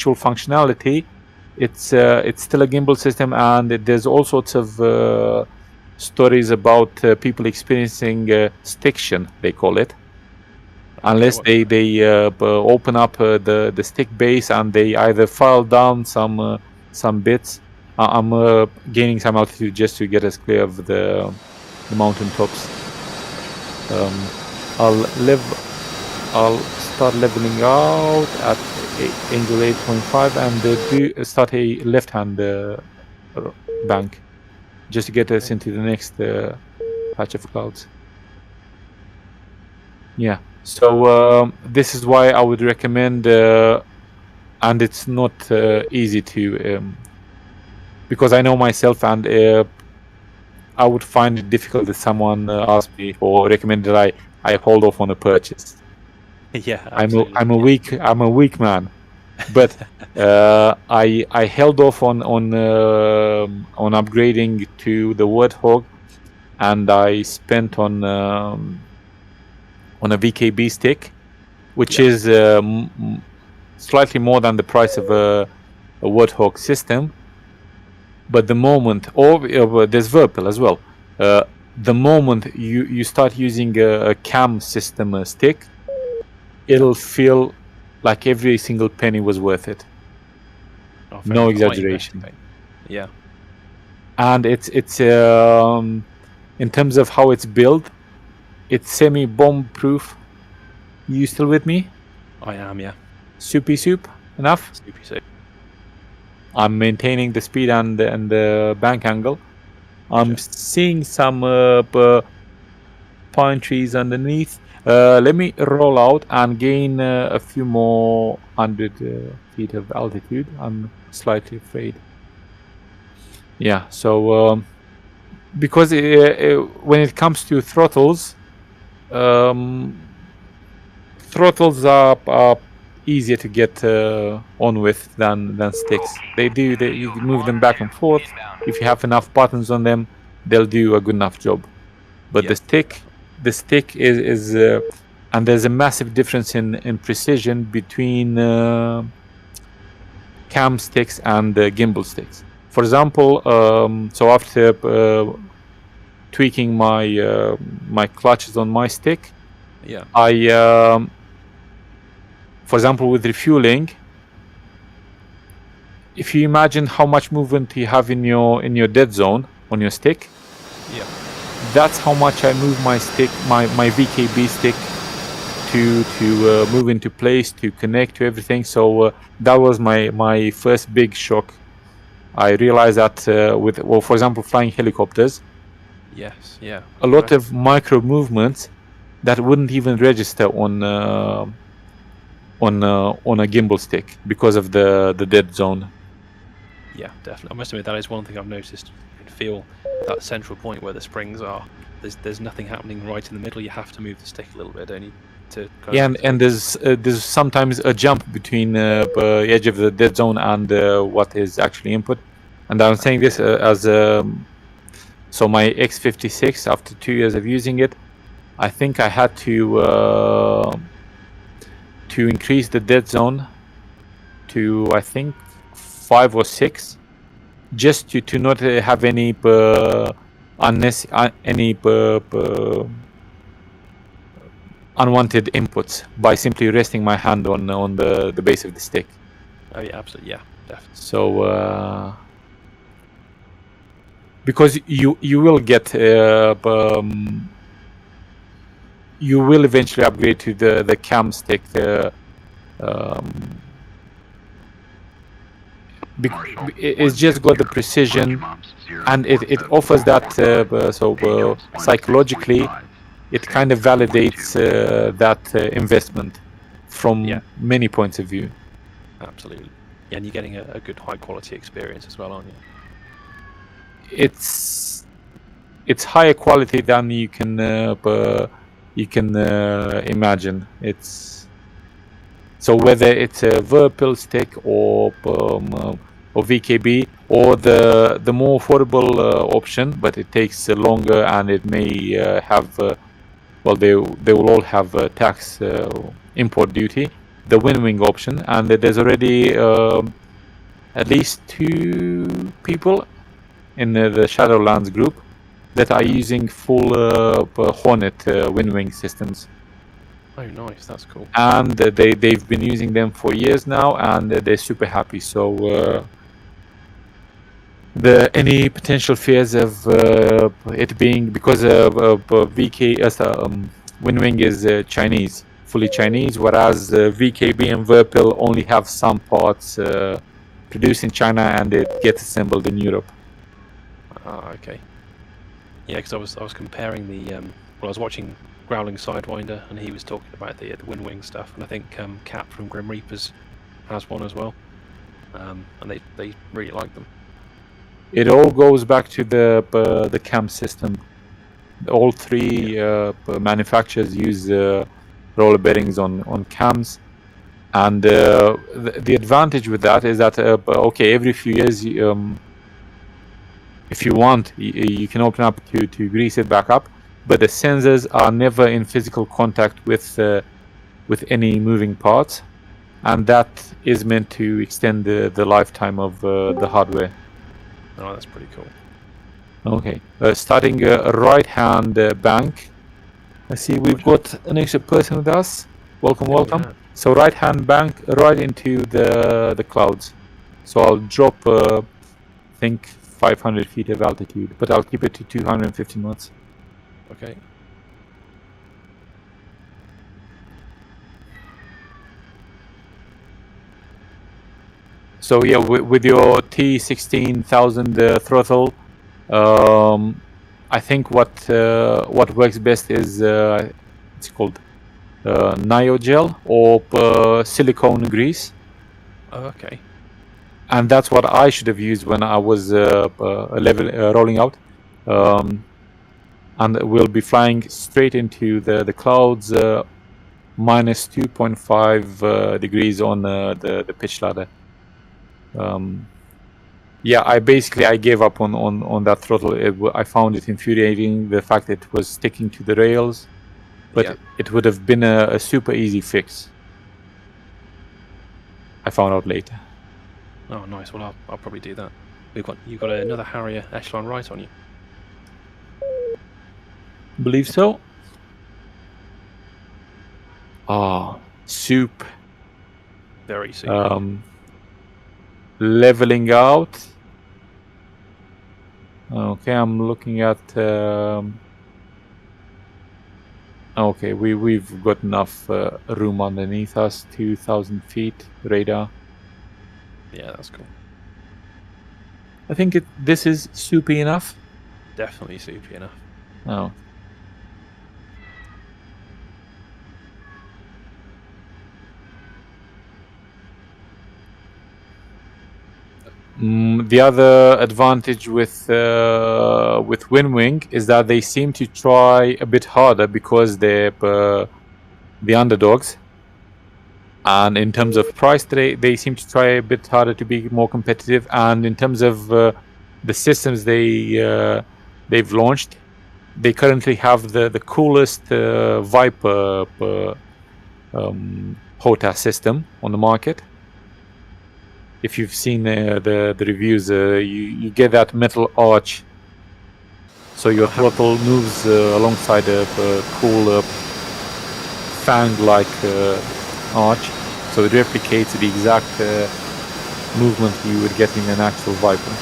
actual functionality, it's still a gimbal system, and there's all sorts of stories about people experiencing stiction, they call it, unless they open up the stick base and they either file down some bits. I'm gaining some altitude just to get us clear of the mountain tops. I'll start leveling out at angle 8.5 and do start a left-hand bank just to get us into the next patch of clouds. Yeah, so this is why I would recommend, and it's not easy to, because I know myself, and I would find it difficult if someone asked me or recommended I hold off on a purchase. Yeah, absolutely. I'm a weak man, but I held off on upgrading to the Warthog, and I spent on a VKB stick, which is slightly more than the price of a Warthog system. But the moment, or there's Virpil as well. The moment you start using a cam system stick, it'll feel like every single penny was worth it. Oh, no exaggeration. Yeah. And it's in terms of how it's built, it's semi-bomb proof. You still with me? I am, yeah. Soupy soup enough? Soupy soup. I'm maintaining the speed and the bank angle. I'm seeing some pine trees underneath. Let me roll out and gain a few more 100 feet of altitude. I'm slightly afraid. Yeah, so because when it comes to throttles, throttles are easier to get on with than sticks. You move them back and forth. If you have enough buttons on them, they'll do a good enough job. But the stick is and there's a massive difference in precision between cam sticks and gimbal sticks. For example, so after tweaking my clutches on my stick, I for example, with refueling, if you imagine how much movement you have in your dead zone on your stick, that's how much I move my stick, my VKB stick, to move into place, to connect to everything. So that was my first big shock. I realized that for example, flying helicopters, a lot of micro movements that wouldn't even register on a gimbal stick because of the dead zone. Yeah, definitely. I must admit that is one thing I've noticed. You can feel that central point where the springs are. There's nothing happening right in the middle. You have to move the stick a little bit, don't you? And there's sometimes a jump between the edge of the dead zone and what is actually input. And I'm saying this as so my X56, after 2 years of using it, I think I had to increase the dead zone to, I think, 5 or 6, just to not have any unwanted inputs by simply resting my hand on the base of the stick. Oh yeah, absolutely, yeah, definitely. So because you will get you will eventually upgrade to the cam stick. It's just got the precision, and it offers that. So psychologically, it kind of validates that investment from many points of view. Absolutely, yeah, and you're getting a good high quality experience as well, aren't you? It's higher quality than you can imagine. It's so whether it's a Virpil stick or VKB or the more affordable option, but it takes longer and it may have well, they will all have tax import duty, the WinWing option, and there's already at least 2 people in the Shadowlands group that are using full Hornet WinWing systems. Oh, nice. That's cool. And they've been using them for years now, and they're super happy. So any potential fears of it being, because WinWing is Chinese, fully Chinese, whereas VKB and Virpil only have some parts produced in China and it gets assembled in Europe. Ah, okay. Yeah, because I was comparing the I was watching Growling Sidewinder, and he was talking about the WinWing stuff, and I think Cap from Grim Reapers has one as well, and they really like them. It all goes back to the cam system. All 3 manufacturers use roller bearings on cams, and the advantage with that is that okay, every few years, if you want, you can open up to grease it back up, but the sensors are never in physical contact with any moving parts, and that is meant to extend the lifetime of the hardware. Oh, that's pretty cool. Okay, starting right-hand bank. I see we've got an extra person with us. Welcome, welcome. Yeah. So right-hand bank right into the clouds. So I'll drop, I think, 500 feet of altitude, but I'll keep it to 250 knots. Okay. So yeah, with your T16,000 throttle, I think what works best is it's called Niogel or silicone grease. Oh, okay. And that's what I should have used when I was rolling out. And we'll be flying straight into the clouds, minus 2.5 degrees on the pitch ladder. Yeah, I gave up on that throttle. I found it infuriating, the fact that it was sticking to the rails, but Yeah. it would have been a super easy fix. I found out later. Oh, nice. Well, I'll probably do that. You've got another Harrier echelon right on you. Believe so. Ah, soup. Very soon. Leveling out. Okay, I'm looking at. Okay, we've got enough room underneath us. 2,000 feet radar. Yeah, that's cool. I think this is soupy enough. Definitely soupy enough. Oh. The other advantage with WinWing is that they seem to try a bit harder because they're the underdogs, and in terms of price, they seem to try a bit harder to be more competitive. And in terms of the systems they've launched, they currently have the coolest Viper HOTAS system on the market. If you've seen the reviews, you get that metal arch, so your throttle moves alongside a cool fang-like arch, so it replicates the exact movement you would get in an actual Viper.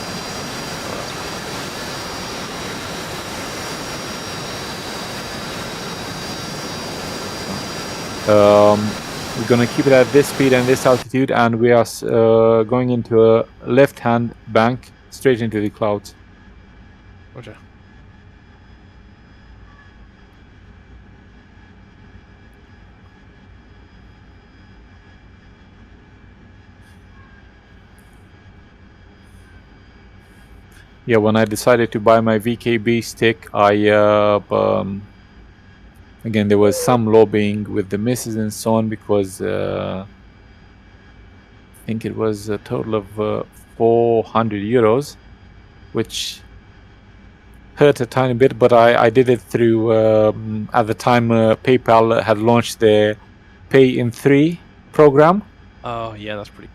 We're gonna keep it at this speed and this altitude, and we are going into a left-hand bank straight into the clouds. Roger. Yeah, when I decided to buy my VKB stick, again, there was some lobbying with the misses and so on, because I think it was a total of 400 euros, which hurt a tiny bit, but I did it through, at the time, PayPal had launched their Pay in 3 program. Oh yeah, that's pretty.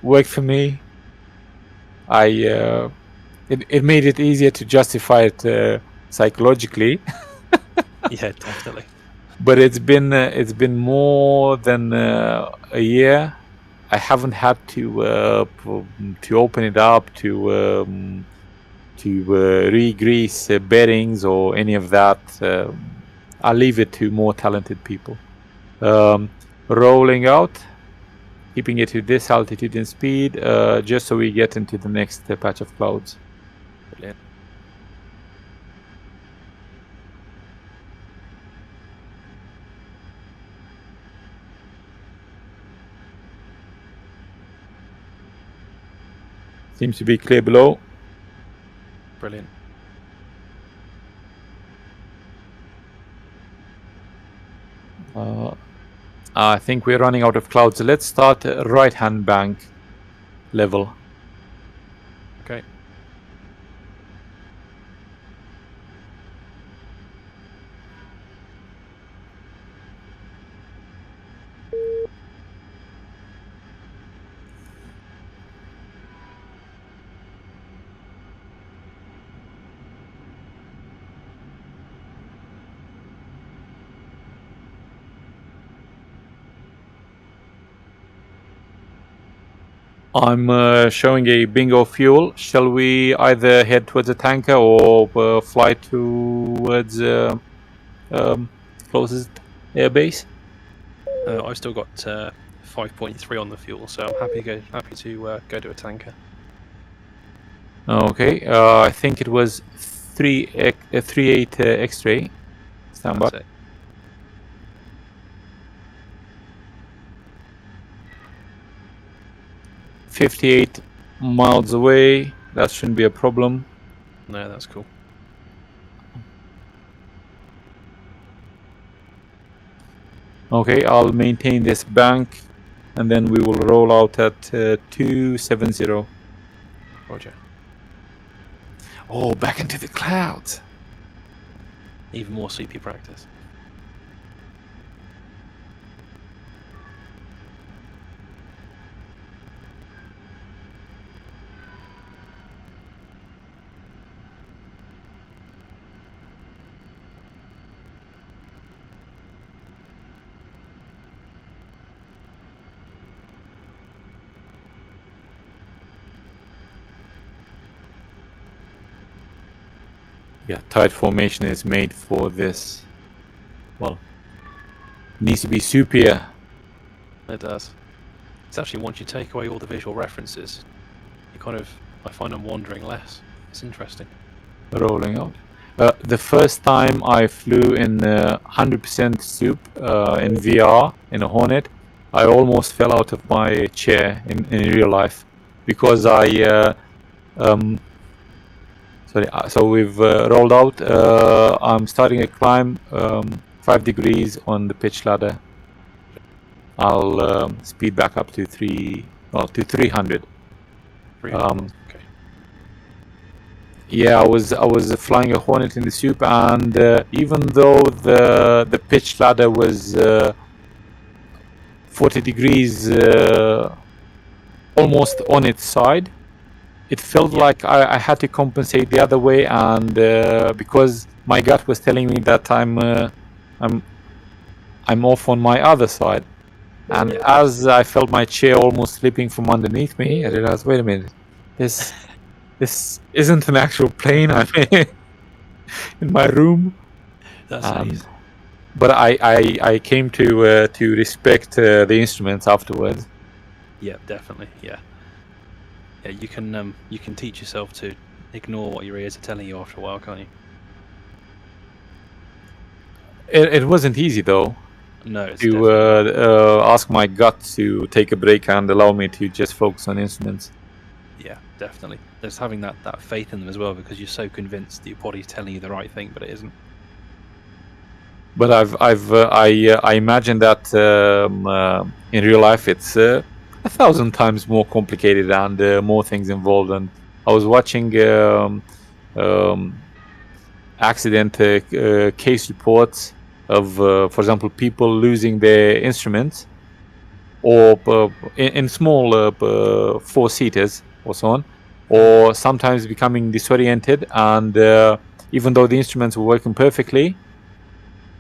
Worked for me. It made it easier to justify it psychologically. Yeah, definitely. But it's been more than a year. I haven't had to open it up to re-grease bearings or any of that. I'll leave it to more talented people. Rolling out, keeping it to this altitude and speed, just so we get into the next patch of clouds. Brilliant. Seems to be clear below. Brilliant. I think we're running out of clouds. So let's start right-hand bank level. Okay. I'm showing a bingo fuel. Shall we either head towards the tanker or fly towards closest airbase? I've still got 5.3 on the fuel, so I'm happy to go to a tanker. Okay, I think it was 38 X-ray. Stand by. That's it. $58 miles away. That shouldn't be a problem. No, that's cool. Okay, I'll maintain this bank, and then we will roll out at 270. Roger. Oh, back into the clouds. Even more CP practice. Yeah, tide formation is made for this. Well, needs to be superior. It does. It's actually once you take away all the visual references, you I find I'm wandering less. It's interesting. Rolling out. The first time I flew in 100% soup in VR in a Hornet, I almost fell out of my chair in real life because so we've rolled out. I'm starting a climb 5 degrees on the pitch ladder. I'll speed back up to 300. Okay. Yeah, I was flying a Hornet in the soup, and even though the pitch ladder was 40 degrees almost on its side, it felt like I had to compensate the other way, and because my gut was telling me that I'm off on my other side, and as I felt my chair almost slipping from underneath me, I realized, wait a minute, this isn't an actual plane. I'm in my room. That's nice. But I came to respect the instruments afterwards. Yeah, definitely. Yeah. Yeah, you can teach yourself to ignore what your ears are telling you after a while, can't you? It wasn't easy though. No, it's to ask my gut to take a break and allow me to just focus on instruments. Yeah, definitely. There's having that faith in them as well, because you're so convinced that your body's telling you the right thing, but it isn't. But I imagine that in real life it's 1,000 times more complicated and more things involved. And I was watching accident case reports of for example, people losing their instruments, or in small four-seaters or so on, or sometimes becoming disoriented, and even though the instruments were working perfectly,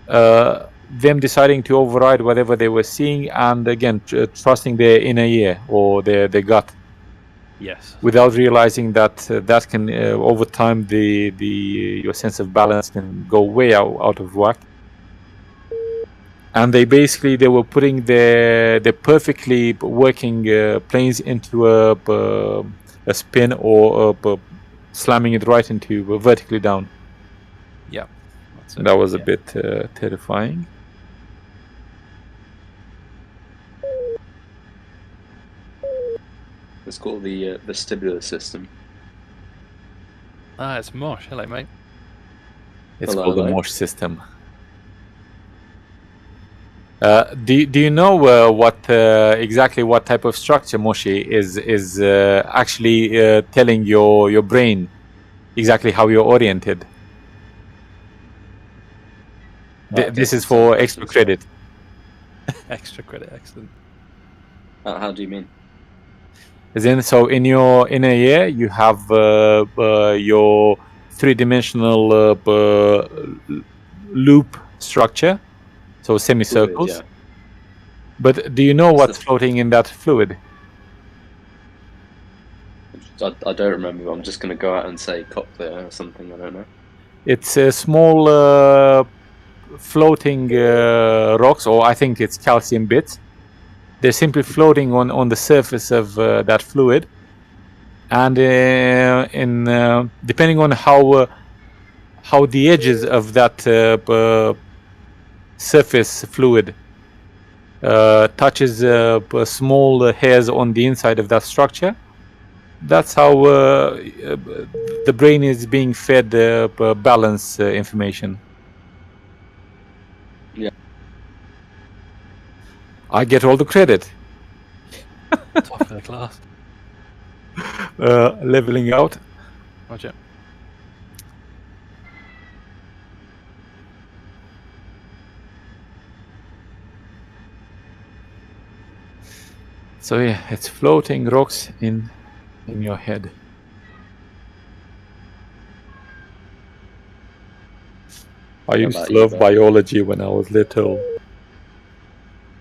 them deciding to override whatever they were seeing, and again trusting their inner ear or their gut. Yes. Without realizing that that can over time your sense of balance can go way out of whack. And they were putting the perfectly working planes into a spin, or slamming it right into vertically down. Yeah. That was a bit terrifying. It's called the vestibular system. Ah, it's Mosh. Hello, mate. It's called the Mosh system. Do you know what exactly what type of structure Moshi is actually telling your brain exactly how you're oriented? This is for extra credit. Extra credit, excellent. How do you mean? Then, so in your inner ear, you have your three-dimensional loop structure, so semicircles. Fluid, yeah. But do you know what's floating in that fluid? I don't remember. I'm just going to go out and say cochlea or something. I don't know. It's a small floating rocks, or I think it's calcium bits. They're simply floating on the surface of that fluid, and depending on how the edges of that surface fluid touches small hairs on the inside of that structure, that's how the brain is being fed balance information. Yeah. I get all the credit. Top of the class. Leveling out. Roger. So yeah, it's floating rocks in your head. I used to love biology when I was little.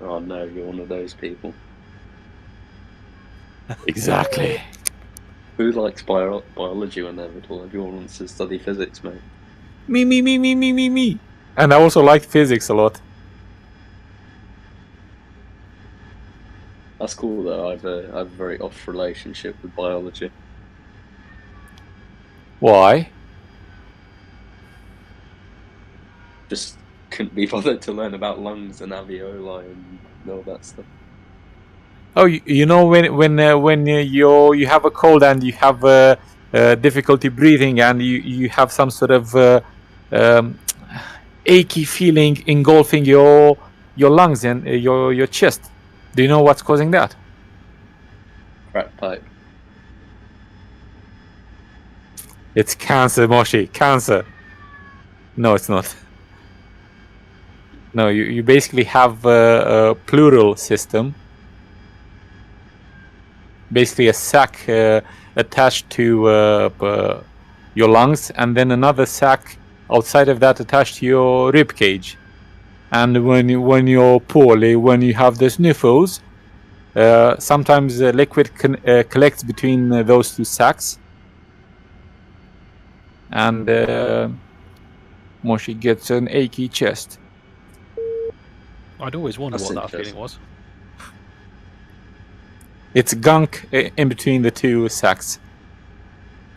Oh no, you're one of those people. Exactly. Who likes biology when they're little? Everyone wants to study physics, mate. Me. And I also like physics a lot. That's cool though. I have a very off relationship with biology. Why? Just couldn't be bothered to learn about lungs and alveoli and all that stuff. Oh, you know when you have a cold and you have difficulty breathing, and you have some sort of achy feeling engulfing your lungs and your chest. Do you know what's causing that? Crack pipe. It's cancer, Moshi. Cancer. No, it's not. No, you basically have a pleural system. Basically a sac attached to your lungs, and then another sac outside of that attached to your rib cage. And when you're poorly, when you have the sniffles, sometimes liquid collects between those two sacs, and Moshi gets an achy chest. I'd always wondered what that feeling was. It's gunk in between the two sacs.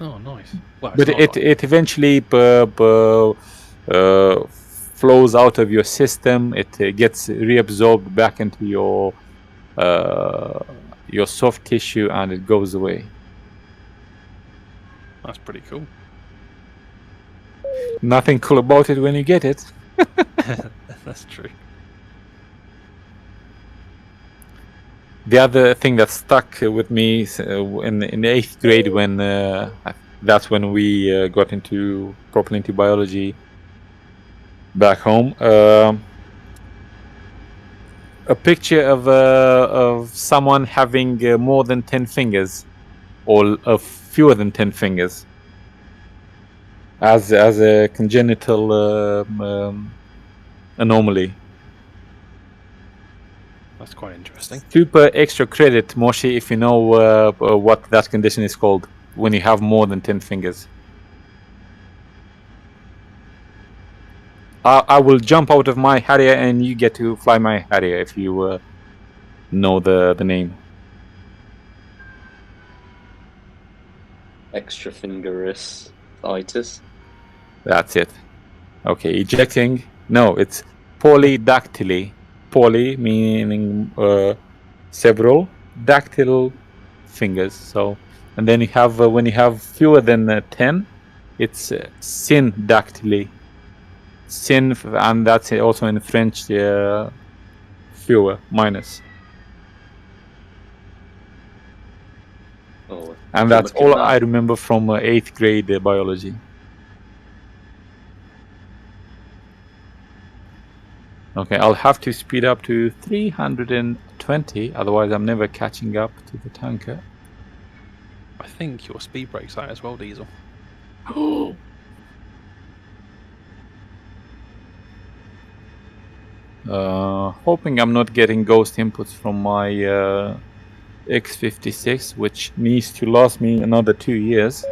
Oh, nice. Well, but it eventually flows out of your system. It gets reabsorbed back into your soft tissue, and it goes away. That's pretty cool. Nothing cool about it when you get it. That's true. The other thing that stuck with me in the 8th grade, when that's when we got properly into biology, back home. A picture of someone having more than 10 fingers, or fewer than 10 fingers, as a congenital anomaly. That's quite interesting. Super extra credit, Moshi, if you know what that condition is called, when you have more than 10 fingers. I will jump out of my Harrier and you get to fly my Harrier if you know the name. Extra fingerous itis. That's it. Okay, ejecting. No, it's polydactyly. Poly meaning several, dactyl fingers. So, and then you have when you have fewer than 10, it's syndactyly. Syn, and that's also in French. Fewer, minus. Oh, And that's all I remember from 8th grade biology. Okay, I'll have to speed up to 320, otherwise I'm never catching up to the tanker. I think your speed brake's out as well, Diesel. Hoping I'm not getting ghost inputs from my X56, which needs to last me another 2 years.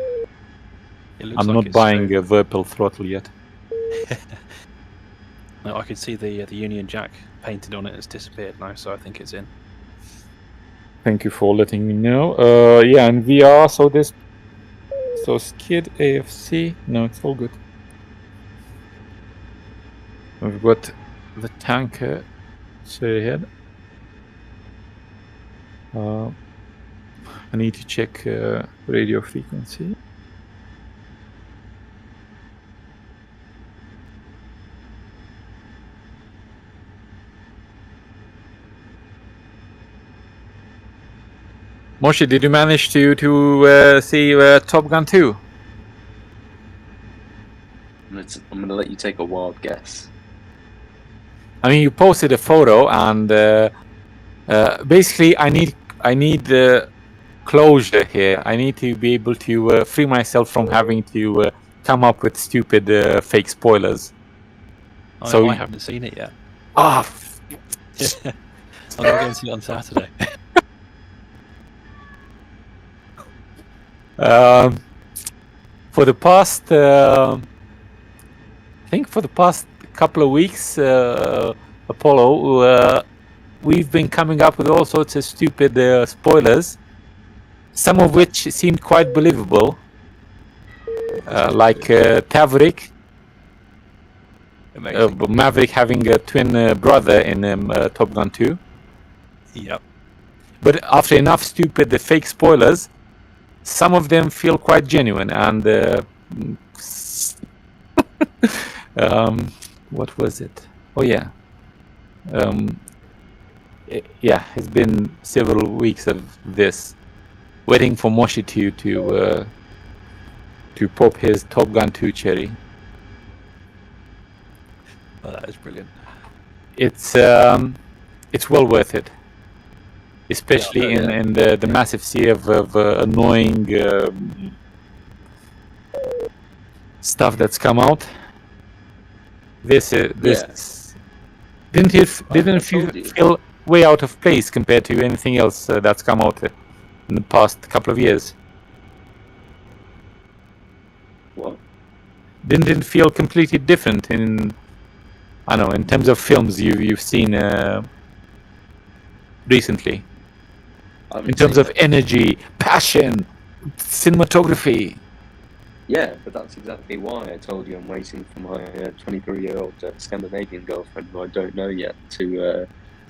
I'm like not buying a Virpil throttle yet. No, I can see the Union Jack painted on it has disappeared now, so I think it's in. Thank you for letting me know. Yeah, and VR, so skid AFC. No, it's all good. We've got the tanker straight ahead. I need to check radio frequency. Moshi, did you manage to see Top Gun 2? I'm gonna let you take a wild guess. I mean, you posted a photo, and basically, I need closure here. I need to be able to free myself from having to come up with stupid fake spoilers. So I haven't seen it yet. Ah, I'm going to see it on Saturday. For the past, I think for the past couple of weeks, Apollo, we've been coming up with all sorts of stupid spoilers, some of which seemed quite believable, like Taverick, Maverick having a twin brother in Top Gun 2. Yep. But after enough stupid fake spoilers, some of them feel quite genuine, and what was it? Oh yeah, yeah. It's been several weeks of this, waiting for Moshi to pop his Top Gun 2 cherry. Oh, that is brilliant. It's well worth it. Especially in the massive sea of annoying stuff that's come out. This didn't feel way out of place compared to anything else that's come out in the past couple of years. What? Didn't feel completely different in, I don't know, in terms of films you've seen recently. In terms of energy, passion, cinematography. Yeah, but that's exactly why I told you I'm waiting for my 23-year-old Scandinavian girlfriend who I don't know yet to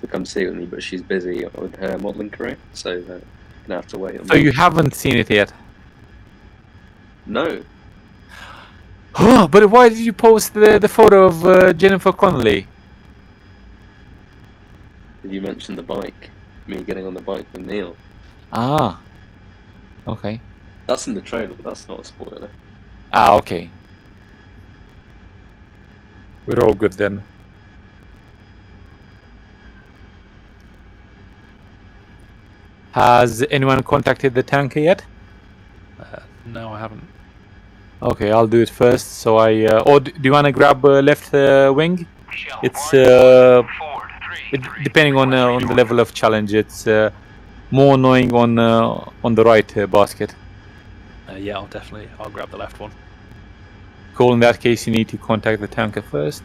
come see it with me, but she's busy with her modelling career, so I'm gonna have to wait. So you haven't seen it yet? No. But why did you post the photo of Jennifer Connelly? Did you mention the bike? Me getting on the bike with Neil. Ah. Okay. That's in the trailer, but that's not a spoiler. Ah, okay. We're all good then. Has anyone contacted the tanker yet? No, I haven't. Okay, I'll do it first. So or do you want to grab left wing? It's depending on the level of challenge. It's more annoying on the right basket. Yeah, I'll grab the left one. Cool. In that case, you need to contact the tanker first.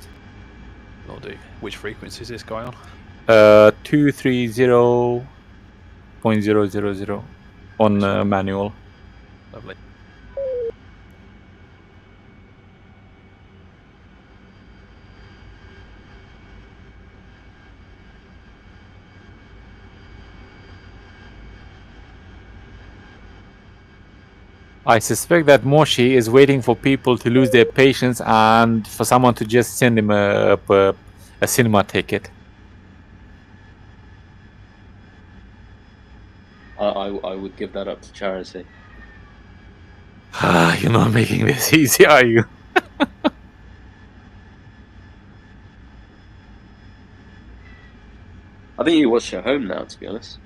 Will do. Which frequency is this guy on? 230.000 on manual. Lovely. I suspect that Moshi is waiting for people to lose their patience and for someone to just send him a cinema ticket. I would give that up to charity. You're not making this easy, are you? I think you watch at home now, to be honest.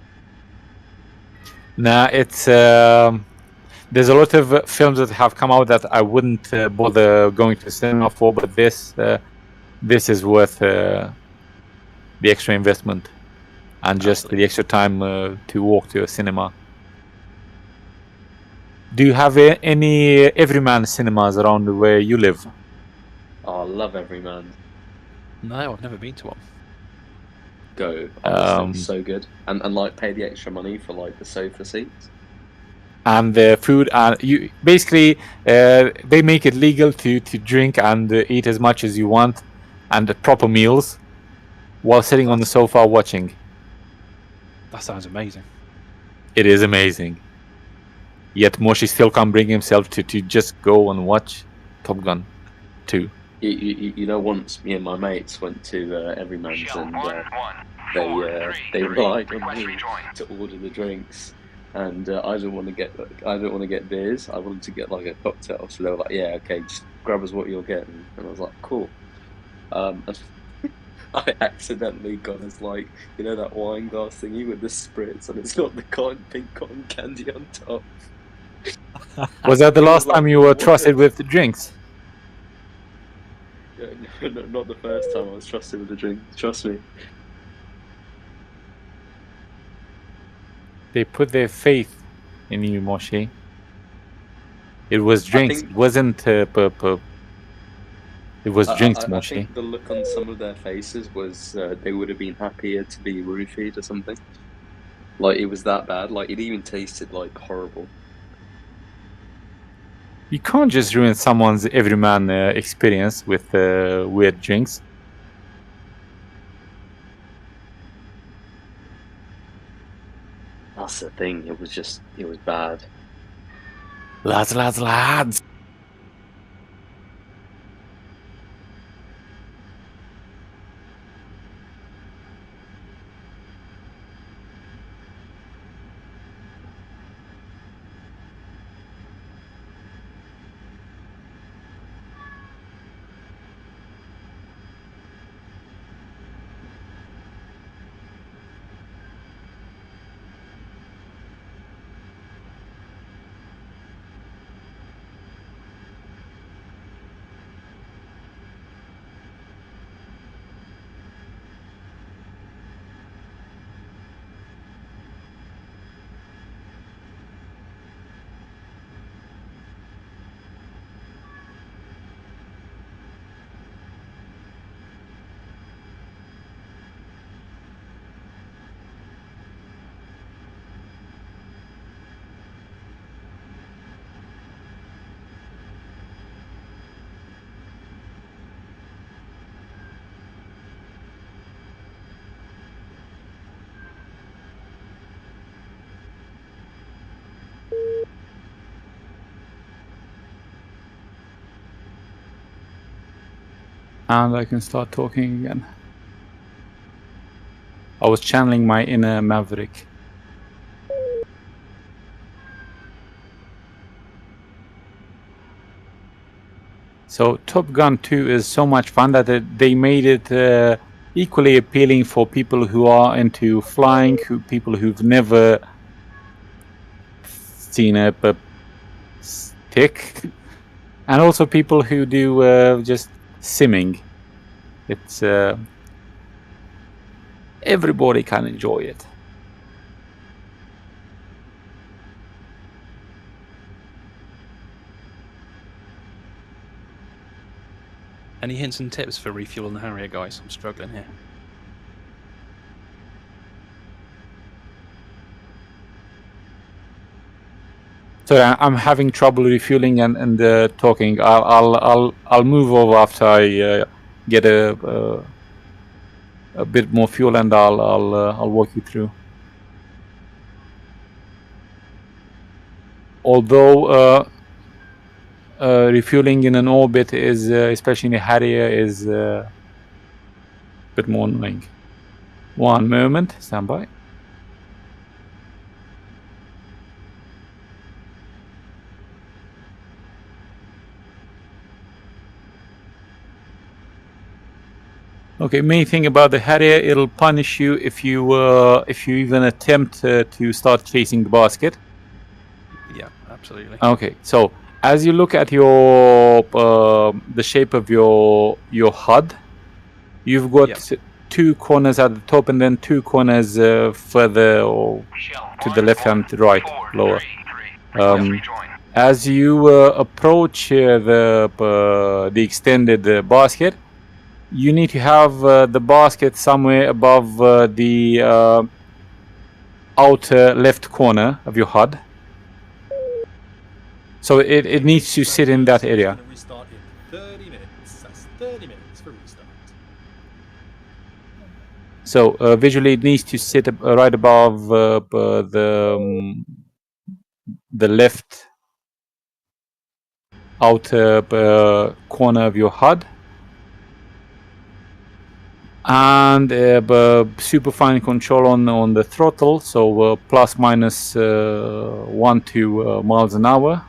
Nah, it's there's a lot of films that have come out that I wouldn't bother going to cinema for, but this is worth the extra investment and just the extra time to walk to a cinema. Do you have any Everyman cinemas around where you live? Oh, I love Everyman. No, I've never been to one. Go. Honestly, it's so good. And like pay the extra money for like the sofa seats. And the food, and you basically they make it legal to drink and eat as much as you want, and proper meals while sitting on the sofa watching. That sounds amazing. It is amazing. Yet Moshi still can't bring himself to just go and watch Top Gun 2. You know, once me and my mates went to Everyman's and they relied on me to order the drinks, and I didn't want to get beers. I wanted to get like a cocktail. So they were like, "Yeah, okay, just grab us what you're getting." And I was like, "Cool." And I accidentally got us like, you know, that wine glass thingy with the spritz, and it's got the pink cotton candy on top. Was that the last time you were trusted with the drinks? No, not the first time I was trusted with the drink. Trust me. They put their faith in you, Moshi. It was drinks. It wasn't it was drinks, Moshi. I think the look on some of their faces was they would have been happier to be roofied or something. Like, it was that bad. Like, it even tasted like horrible. You can't just ruin someone's Everyman experience with weird drinks. That's the thing. It was bad. Lads. And I can start talking again. I was channeling my inner maverick. So Top Gun 2 is so much fun that they made it equally appealing for people who are into flying, people who've never seen a stick, and also people who do just simming. It's everybody can enjoy it. Any hints and tips for refueling the Harrier, guys? I'm struggling here. So I'm having trouble refueling and talking. I'll move over after I get a bit more fuel, and I'll walk you through. Although refueling in an orbit is, especially in a Harrier, is a bit more annoying. One moment, stand by. Okay, main thing about the Harrier, it'll punish you if you even attempt to start chasing the basket. Yeah, absolutely. Okay, so as you look at your the shape of your HUD, you've got two corners at the top and then two corners further to the left and to the right, lower. As you approach the extended basket, you need to have the basket somewhere above the outer left corner of your HUD. So it needs to sit in that area. Restart in 30 minutes. That's 30 minutes for restart. So visually, it needs to sit right above the left outer corner of your HUD, and super fine control on the throttle, so plus minus 1 to miles an hour.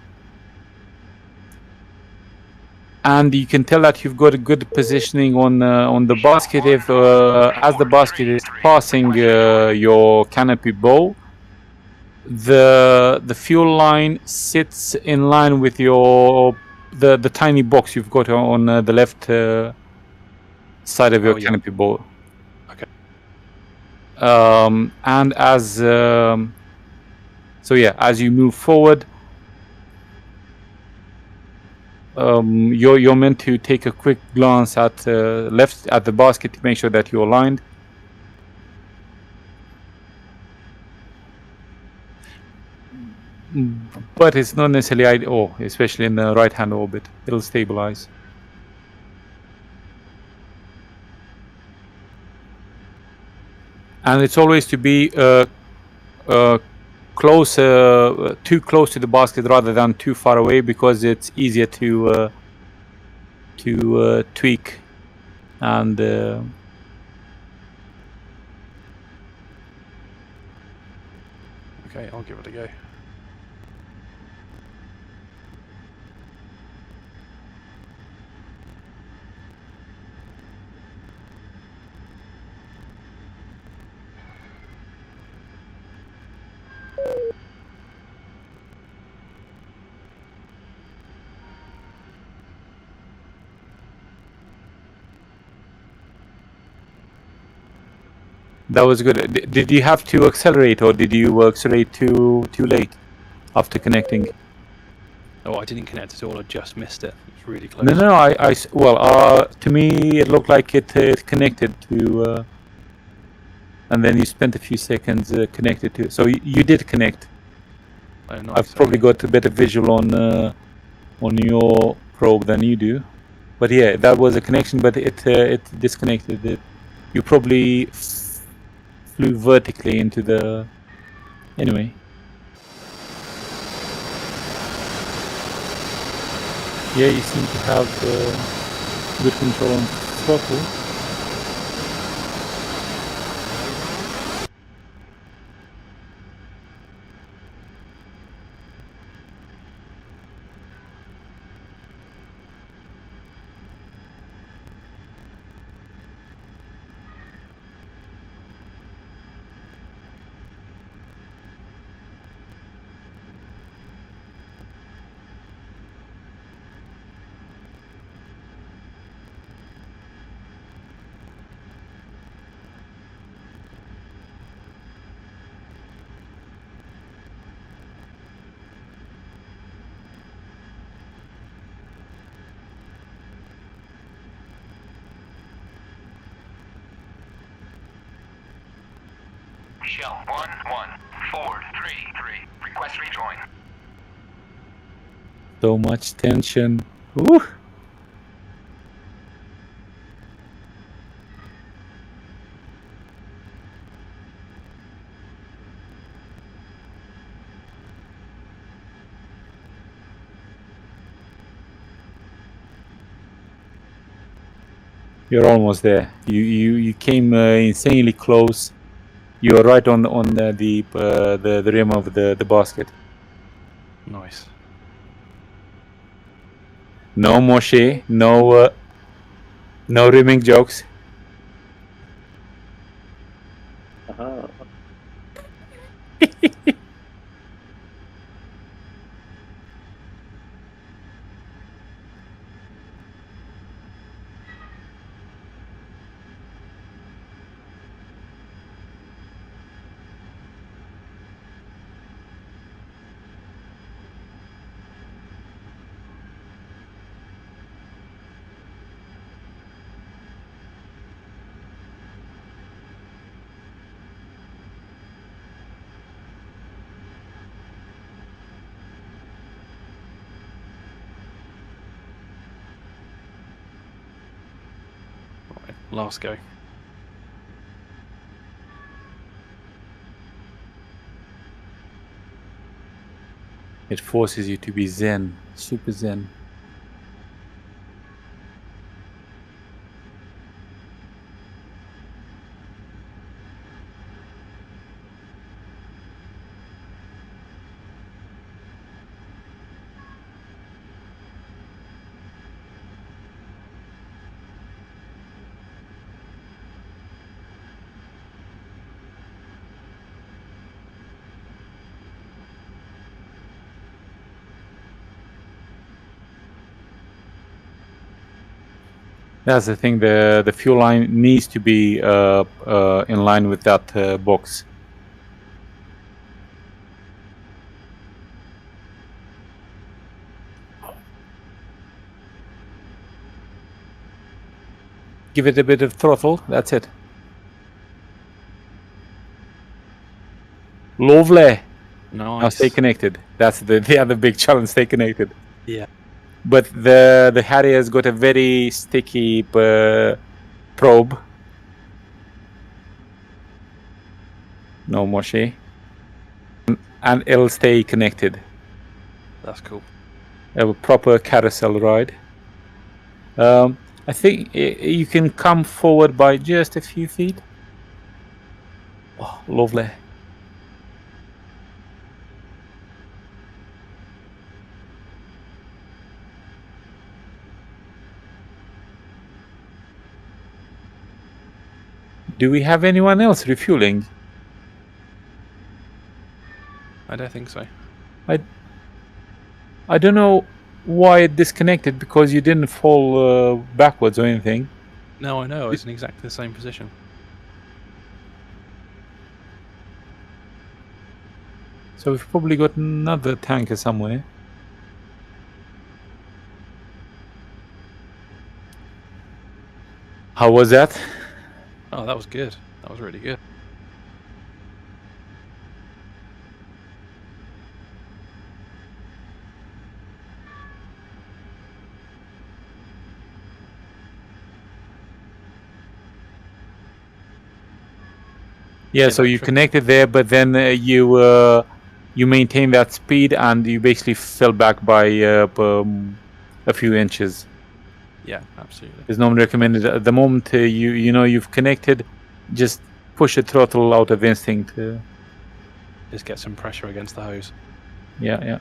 And you can tell that you've got a good positioning on the basket if as the basket is passing your canopy bow, the fuel line sits in line with your the tiny box you've got on the left side of your canopy bow. Okay. And as so yeah, as you move forward, you're meant to take a quick glance at left at the basket to make sure that you're aligned. But it's not necessarily ideal, especially in the right-hand orbit. It'll stabilize. And it's always to be closer, too close to the basket rather than too far away, because it's easier to tweak and okay, I'll give it a go. that was good. Did you have to accelerate, or did you accelerate too late after connecting? Oh, I didn't connect at all. I just missed it. It's really close. No. Well, to me it looked like it connected to, and then you spent a few seconds connected to. So you did connect. Oh, nice. I've probably got a better visual on your probe than you do, but yeah, that was a connection, but it disconnected. You probably flew vertically into the. Anyway. Yeah, you seem to have good control on throttle. Shell 11433. Request rejoin. So much tension. Woo. You're almost there. You came insanely close. You're right on the rim of the basket. Nice. No Moshe, no rimming jokes. Aha. Right, last go. It forces you to be zen, super zen. That's the thing. The fuel line needs to be in line with that box. Give it a bit of throttle. That's it. Lovely. Now Nice. stay connected. That's the other big challenge. Stay connected. Yeah. But the Harrier has got a very sticky probe. No Moshe. And it'll stay connected. That's cool. A proper carousel ride. I think you can come forward by just a few feet. Oh, lovely. Do we have anyone else refueling? I don't think so. I don't know why it disconnected, because you didn't fall backwards or anything. No, I know. I was in exactly the same position. So we've probably got another tanker somewhere. How was that? Oh, that was good. That was really good. Yeah, Yeah, so that you trip- connected there, but then you maintain that speed, and you basically fell back by a few inches. Yeah, absolutely. It's normally recommended at the moment you've connected, just push the throttle out of instinct. Just get some pressure against the hose. Yeah.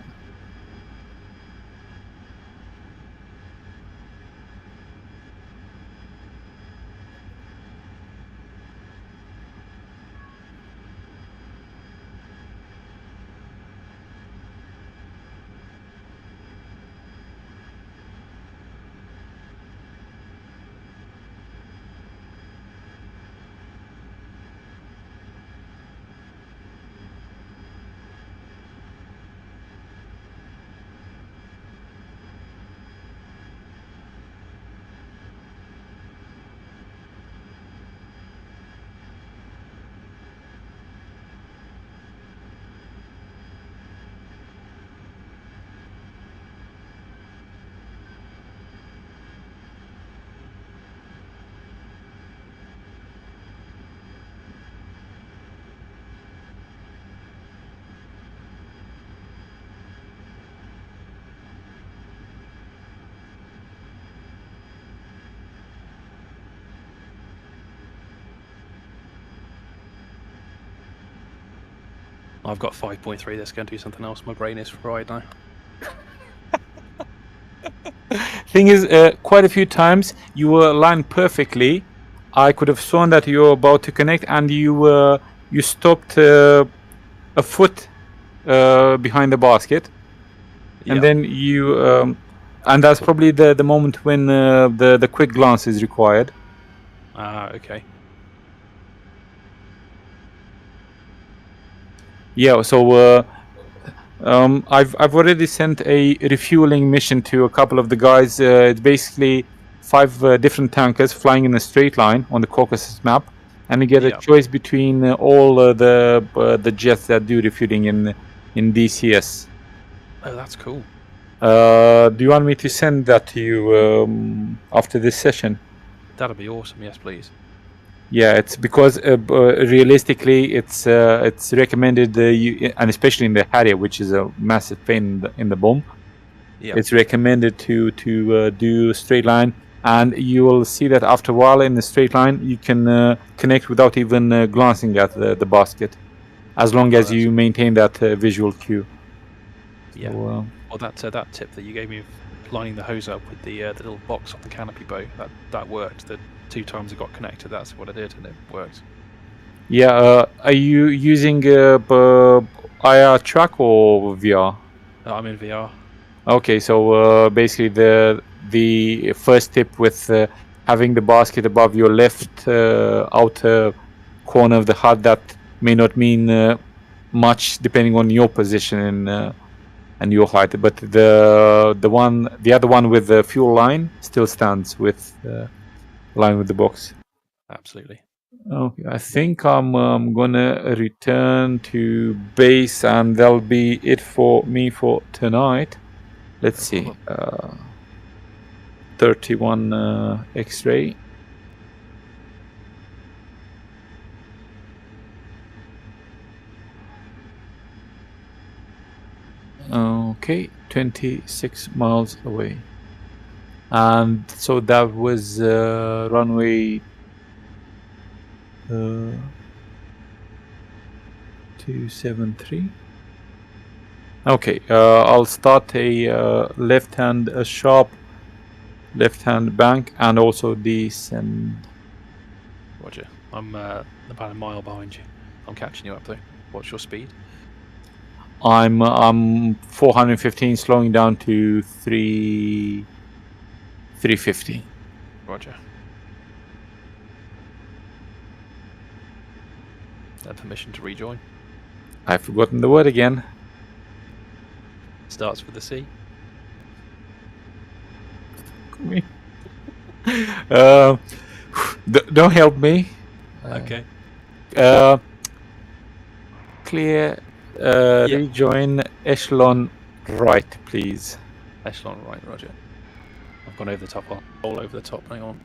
I've got 5.3. That's going to do something else. My brain is fried now. Thing is, quite a few times you were aligned perfectly. I could have sworn that you were about to connect, and you stopped a foot behind the basket, and Yeah. then you and that's probably the moment when the quick glance is required. Ah, okay. Yeah. So I've already sent a refueling mission to a couple of the guys. It's basically 5 different tankers flying in a straight line on the Caucasus map, and you get a Yeah. choice between all the jets that do refueling in DCS. Oh, that's cool. Do you want me to send that to you after this session? That'll be awesome. Yes, please. Yeah, it's because realistically, it's recommended, and especially in the Harrier, which is a massive pain in the bum. Yeah. It's recommended to do straight line, and you will see that after a while in the straight line, you can connect without even glancing at the basket, as long as you maintain that visual cue. Yeah. So, Well, that tip that you gave me of lining the hose up with the little box on the canopy bow, that worked. The 2 times it got connected, that's what I did, and it worked. yeah, are you using IR track or VR? I'm in VR. Okay, so basically the first tip with having the basket above your left outer corner of the HUD, that may not mean much depending on your position and your height, but the other one with the fuel line still stands with line with the box. Absolutely. Okay, I think I'm gonna return to base, and that'll be it for me for tonight. Let's see. 31 X-ray. Okay, 26 miles away. And so that was runway 273. Okay, I'll start a sharp left-hand bank, and also descend. Roger. I'm about a mile behind you. I'm catching you up though. What's your speed? I'm 415, slowing down to 350. Roger. Permission to rejoin. I've forgotten the word again. Starts with the C. Don't help me. Okay. Clear. Rejoin echelon right, please. Echelon right, Roger. I've gone over the top, all over the top. Hang on.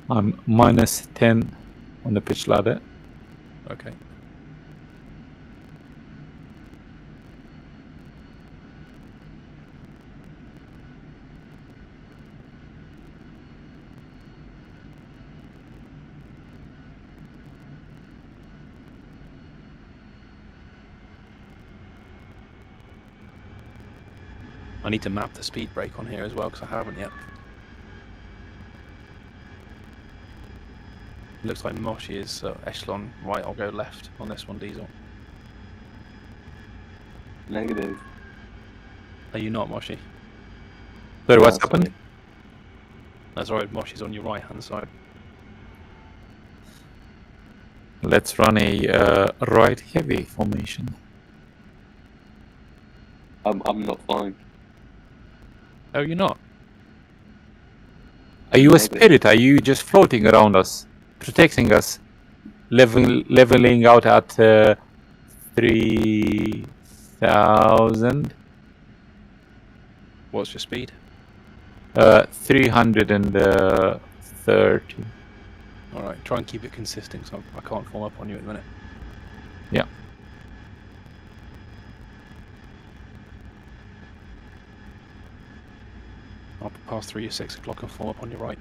I'm minus 10 on the pitch ladder. Okay. I need to map the speed brake on here as well, because I haven't yet. Looks like Moshi is echelon right. I'll go left on this one, Diesel. Negative. Are you not, Moshi? Sorry, what's happened? That's right, Moshi's on your right hand side. Let's run a right heavy formation. I'm not flying. Oh, you're not? Are you a spirit? Are you just floating around us, protecting us, leveling out at 3,000? What's your speed? 330. Alright, try and keep it consistent, so I can't form up on you in a minute. Yeah. I'll pass through your 6 o'clock and form up on your right.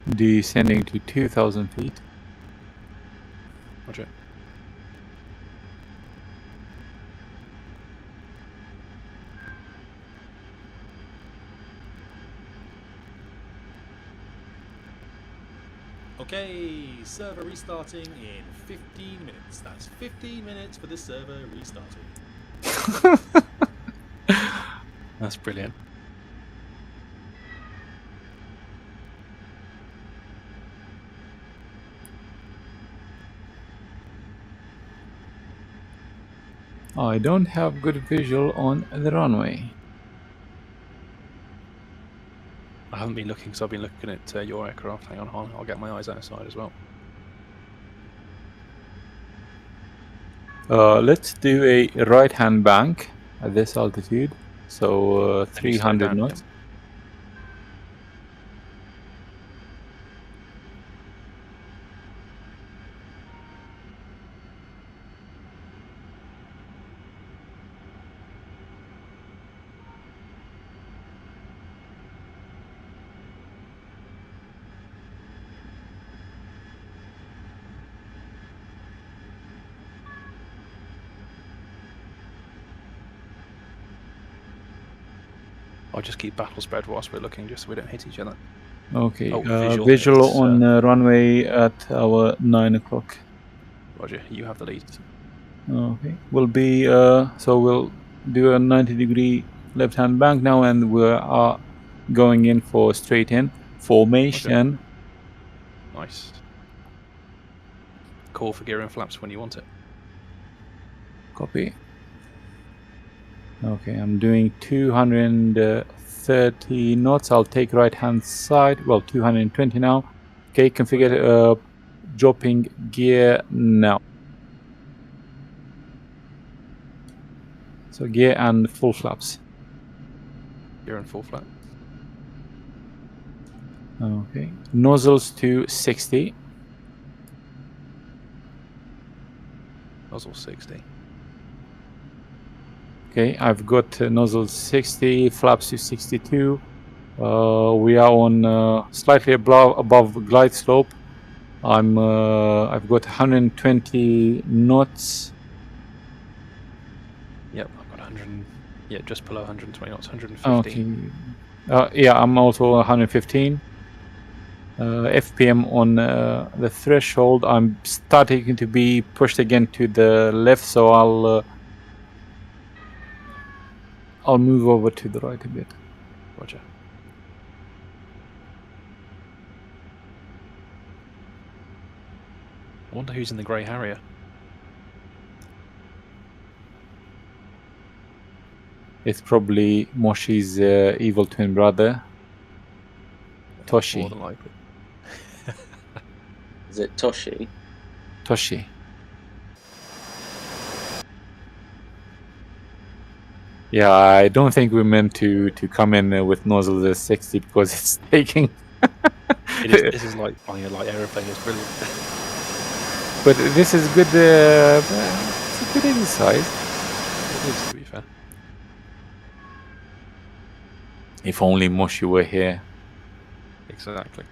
Descending to 2,000 feet. Roger. Okay, server restarting in 15 minutes. That's 15 minutes for the server restarting. That's brilliant. I don't have good visual on the runway. I haven't been looking because I've been looking at your aircraft. Hang on, I'll get my eyes outside as well. Let's do a right-hand bank at this altitude. So Then you slow 300 down, knots. I'll just keep battle spread whilst we're looking, just so we don't hit each other. Okay, Oh, visual, visual, it's, on runway at our 9 o'clock. Roger, you have the lead. Okay, we'll be so we'll do a 90-degree left-hand bank now, and we are going in for straight in formation. Nice. Call for gear and flaps when you want it. Copy. Okay, I'm doing 230 knots. I'll take right-hand side. Well, 220 now. Okay, configure dropping gear now. So gear and full flaps. Gear and full flap. Okay, nozzles to 60. Nozzle 60. Okay, I've got nozzles 60, flaps to 62. We are on slightly above glide slope. I've got 120 knots. Yep, I've got 100. Yeah, just below 120 knots, 115. Okay. Yeah, I'm also 115. FPM on the threshold. I'm starting to be pushed again to the left, so I'll move over to the right a bit. Roger. I wonder who's in the grey Harrier. It's probably Moshi's evil twin brother, Toshi. More than likely. Is it Toshi? Toshi. Yeah, I don't think we're meant to come in with nozzles at 60 because it's taking. This is like flying a light aeroplane. It's brilliant. But this is good. It's a good exercise. It is, to be fair. If only Moshi were here. Exactly.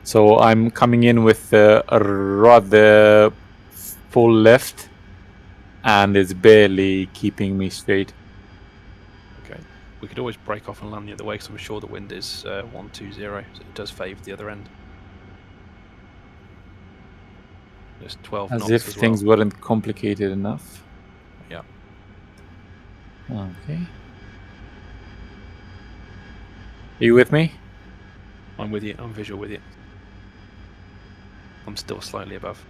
So I'm coming in with a rather full left, and it's barely keeping me straight. Okay. We could always break off and land the other way because I'm sure the wind is 120, so it does favour the other end. Just 12 As knots if as well. things weren't complicated enough. Yeah. Okay. Are you with me? I'm with you. I'm visual with you. I'm still slightly above.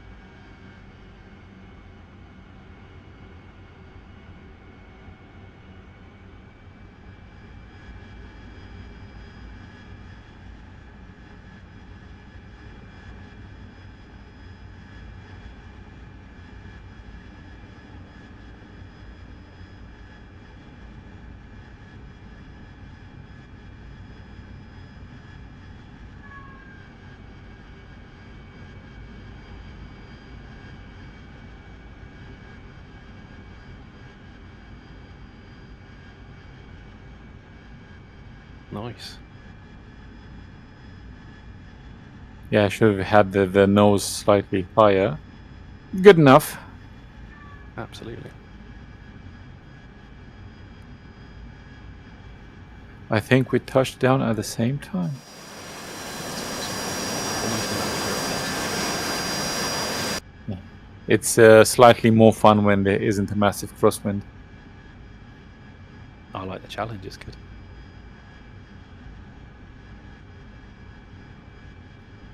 Nice. Yeah, I should have had the nose slightly higher. Good enough. Absolutely. I think we touched down at the same time. Almost an accurate It's slightly more fun when there isn't a massive crosswind. I like the challenge, it's good.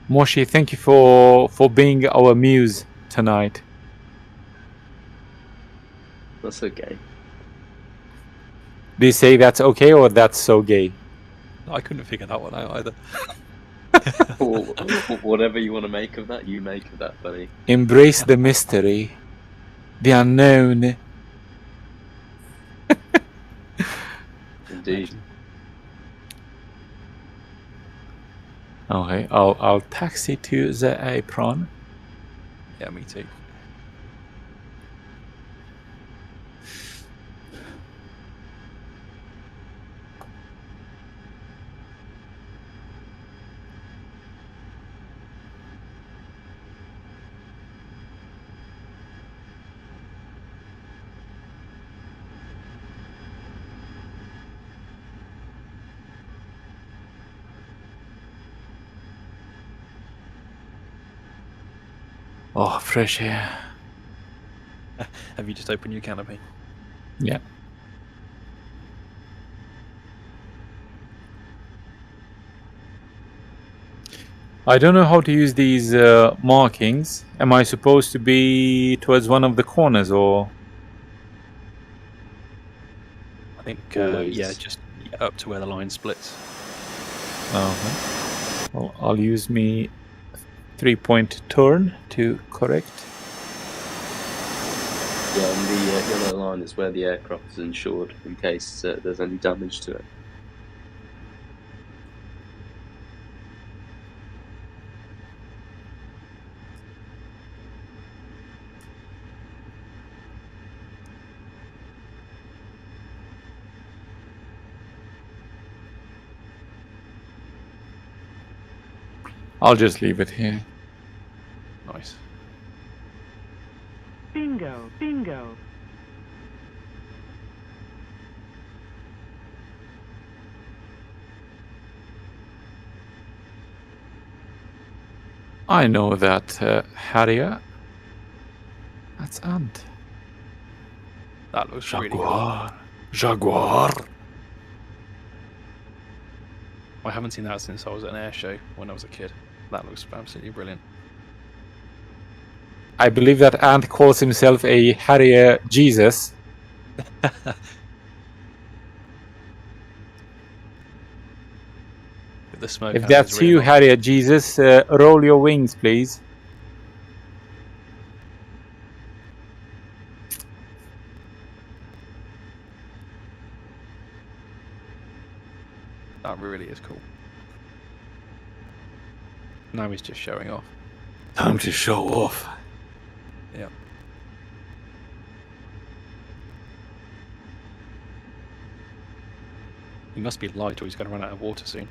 Moshi, thank you for being our muse tonight. That's okay. Do you say that's okay or that's so gay? I couldn't figure that one out either. Or whatever you want to make of that, you make of that, buddy. Embrace the mystery, the unknown. Indeed. Okay, I'll taxi to the apron. Yeah, me too. Oh, fresh air. Have you just opened your canopy? Yeah. I don't know how to use these markings. Am I supposed to be towards one of the corners or? I think, Always. yeah, just up to where the line splits. Okay. Well, I'll use me 3-point turn to correct. Yeah, and the yellow line is where the aircraft is insured in case there's any damage to it. I'll just leave it here. Nice. Bingo, bingo. I know that Harrier. That's Ant. That looks really cool. Jaguar. Jaguar. I haven't seen that since I was at an air show when I was a kid. That looks absolutely brilliant. I believe that Ant calls himself a Harrier Jesus. With the smoke. If that's you, Harrier Jesus, roll your wings, please. That really is cool. Now he's just showing off. Time to show off. Yeah. He must be light or he's going to run out of water soon.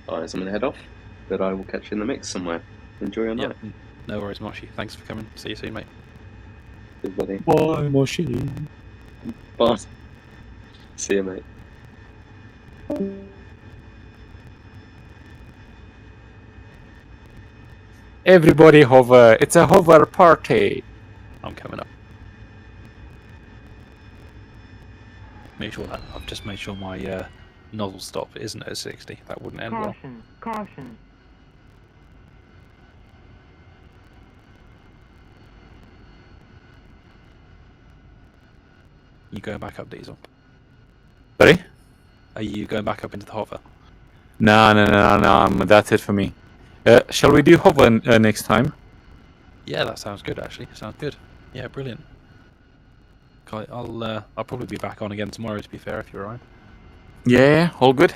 Alright, so I'm going to head off, but I will catch you in the mix somewhere. Enjoy your night. Yeah. No worries, Moshi. Thanks for coming. See you soon, mate. Good buddy. Bye, Moshi. Bye. See you, mate. Everybody hover. It's a hover party. I'm coming up. Make sure that I've just made sure my nozzle stop isn't at 60. That wouldn't end well. Caution, caution. You going back up, Diesel? Sorry? Are you going back up into the hover? No. That's it for me. Shall we do hover next time? Yeah, that sounds good. Actually, sounds good. Yeah, brilliant. I'll probably be back on again tomorrow. To be fair, if you're alright. Yeah, all good.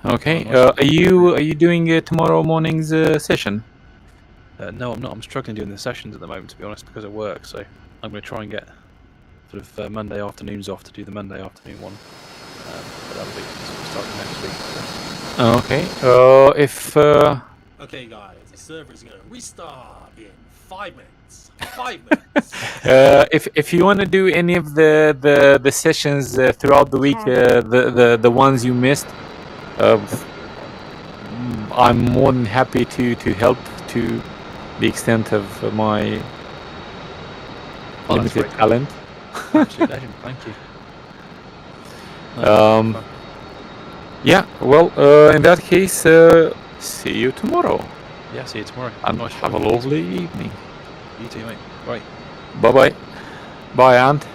Okay. nice. Are you doing tomorrow morning's session? No, I'm not. I'm struggling doing the sessions at the moment, to be honest, because of work. So I'm going to try and get sort of Monday afternoons off to do the Monday afternoon one. But that'll be sort of starting next week. So. Okay. If Okay, guys, the server is going to restart in 5 minutes. 5 minutes. if you want to do any of the sessions throughout the week, the ones you missed, I'm more than happy to help to the extent of my Oh, that's limited very kind. talent. Absolute legend. Thank you. Yeah. Well, in that case, see you tomorrow. Yeah, see you tomorrow. And Nice have a talking to you. lovely evening. You too, mate. Right. Bye bye. Bye, Ant.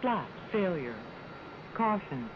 Blast failure. Caution.